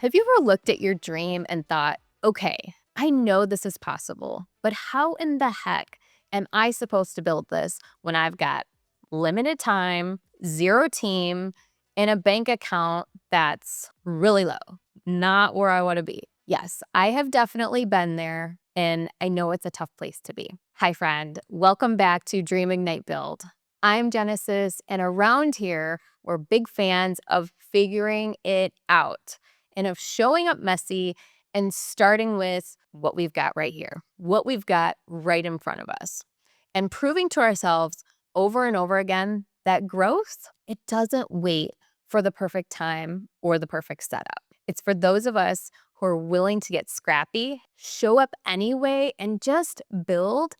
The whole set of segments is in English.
Have you ever looked at your dream and thought, okay, I know this is possible, but how in the heck am I supposed to build this when I've got limited time, zero team, and a bank account that's really low? Not where I want to be. Yes, I have definitely been there, and I know it's a tough place to be. Hi, friend. Welcome back to Dream Ignite Build. I'm Genesis, and around here, we're big fans of figuring it out and of showing up messy and starting with what we've got right here, what we've got right in front of us, and proving to ourselves over and over again that growth, it doesn't wait for the perfect time or the perfect setup. It's for those of us who are willing to get scrappy, show up anyway, and just build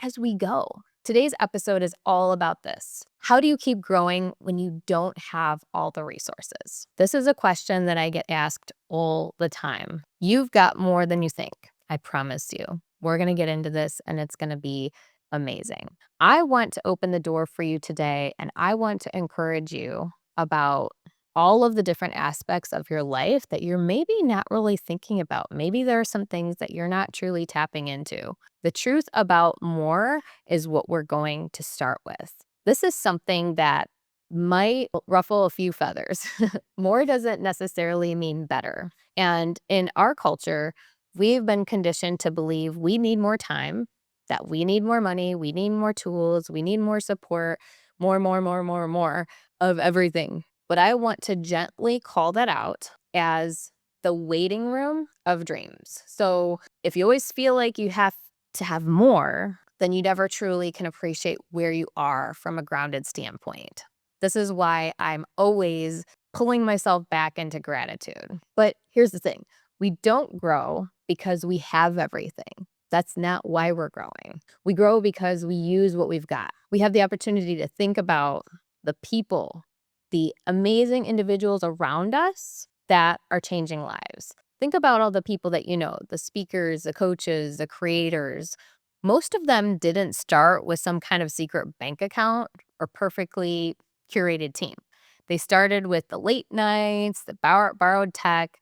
as we go. Today's episode is all about this. How do you keep growing when you don't have all the resources? This is a question that I get asked all the time. You've got more than you think. I promise you. We're going to get into this and it's going to be amazing. I want to open the door for you today and I want to encourage you about all of the different aspects of your life that you're maybe not really thinking about. Maybe there are some things that you're not truly tapping into. The truth about more is what we're going to start with. This is something that might ruffle a few feathers. More doesn't necessarily mean better. And in our culture, we've been conditioned to believe we need more time, that we need more money, we need more tools, we need more support, more of everything. But I want to gently call that out as the waiting room of dreams. So if you always feel like you have to have more, then you never truly can appreciate where you are from a grounded standpoint. This is why I'm always pulling myself back into gratitude. But here's the thing. We don't grow because we have everything. That's not why we're growing. We grow because we use what we've got. We have the opportunity to think about the people, the amazing individuals around us that are changing lives. Think about all the people that you know, the speakers, the coaches, the creators. Most of them didn't start with some kind of secret bank account or perfectly curated team. They started with the late nights, the borrowed tech,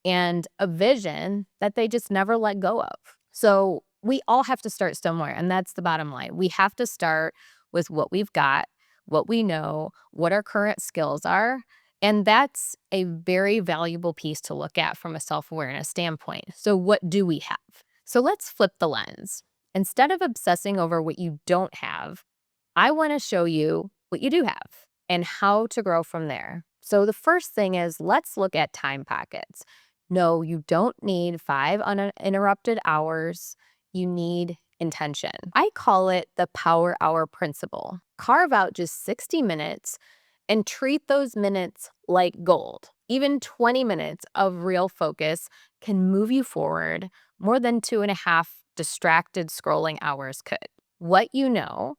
and a vision that they just never let go of. So we all have to start somewhere, and that's the bottom line. We have to start with what we've got, what we know, what our current skills are. And that's a very valuable piece to look at from a self-awareness standpoint. So what do we have? So let's flip the lens. Instead of obsessing over what you don't have, I want to show you what you do have and how to grow from there. So the first thing is let's look at time pockets. No, you don't need 5 uninterrupted hours. You need intention. I call it the power hour principle. Carve out just 60 minutes and treat those minutes like gold. Even 20 minutes of real focus can move you forward more than 2.5 distracted scrolling hours could. What you know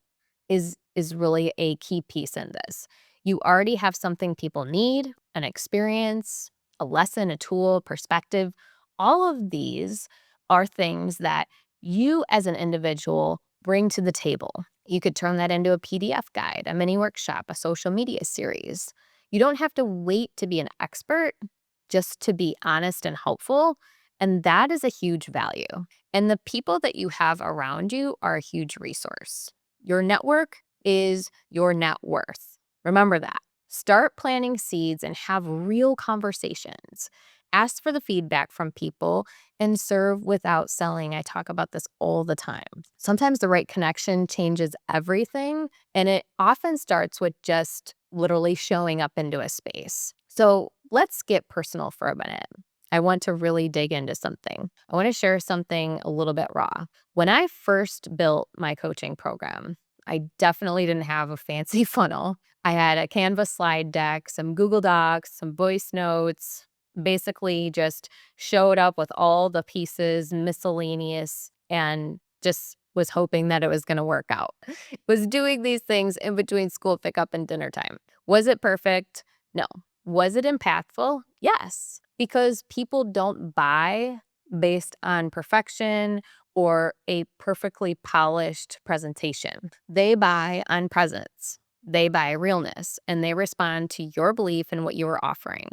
is really a key piece in this. You already have something people need, an experience, a lesson, a tool, perspective. All of these are things that you as an individual bring to the table. You could turn that into a PDF guide, a mini workshop, a social media series. You don't have to wait to be an expert just to be honest and helpful. And that is a huge value. And the people that you have around you are a huge resource. Your network is your net worth. Remember that. Start planting seeds and have real conversations. Ask for the feedback from people and serve without selling. I talk about this all the time. Sometimes the right connection changes everything, and it often starts with just literally showing up into a space. So let's get personal for a minute. I want to really dig into something. I want to share something a little bit raw. When I first built my coaching program, I definitely didn't have a fancy funnel. I had a Canva slide deck, some Google Docs, some voice notes, basically just showed up with all the pieces, miscellaneous, and just was hoping that it was going to work out. Was doing these things in between school pickup and dinner time. Was it perfect? No. Was it impactful? Yes, because people don't buy based on perfection or a perfectly polished presentation. They buy on presence. They buy realness, and they respond to your belief in what you are offering.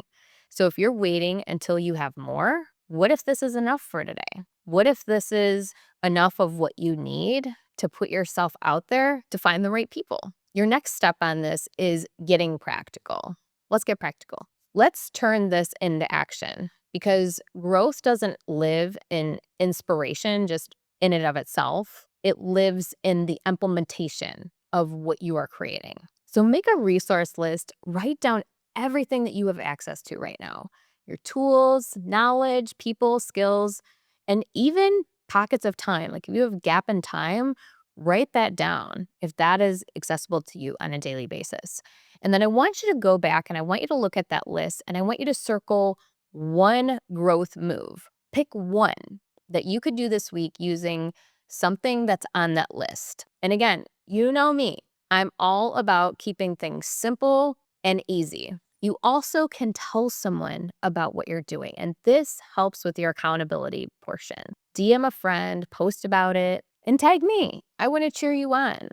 So if you're waiting until you have more, what if this is enough for today? What if this is enough of what you need to put yourself out there to find the right people? Your next step on this is getting practical. Let's get practical. Let's turn this into action because growth doesn't live in inspiration just in and of itself. It lives in the implementation of what you are creating. So make a resource list, write down everything that you have access to right now, your tools, knowledge, people, skills, and even pockets of time. Like if you have gap in time, write that down if that is accessible to you on a daily basis. And then I want you to go back and I want you to look at that list and I want you to circle one growth move. Pick one that you could do this week using something that's on that list. And again, you know me, I'm all about keeping things simple and easy. You also can tell someone about what you're doing, and this helps with your accountability portion. DM a friend, post about it, and tag me. I want to cheer you on.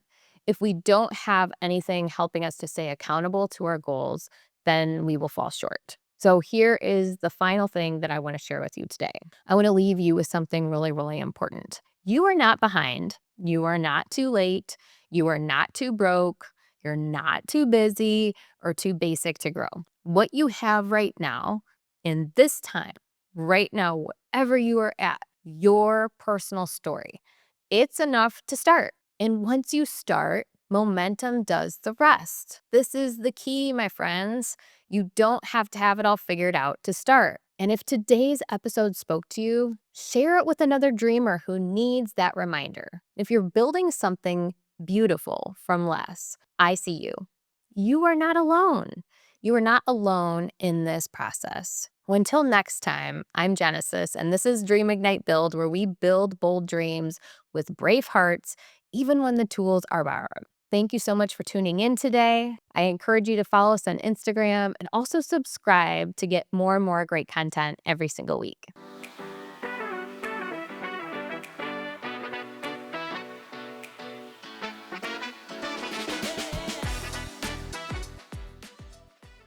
If we don't have anything helping us to stay accountable to our goals, then we will fall short. So here is the final thing that I want to share with you today. I want to leave you with something really, really important. You are not behind. You are not too late. You are not too broke. You're not too busy or too basic to grow. What you have right now in this time, right now, wherever you are at, your personal story, it's enough to start. And once you start, momentum does the rest. This is the key, my friends. You don't have to have it all figured out to start. And if today's episode spoke to you, share it with another dreamer who needs that reminder. If you're building something beautiful from less, I see you. You are not alone. You are not alone in this process. Well, until next time, I'm Genesis, and this is Dream Ignite Build, where we build bold dreams with brave hearts, even when the tools are borrowed. Thank you so much for tuning in today. I encourage you to follow us on Instagram and also subscribe to get more and more great content every single week.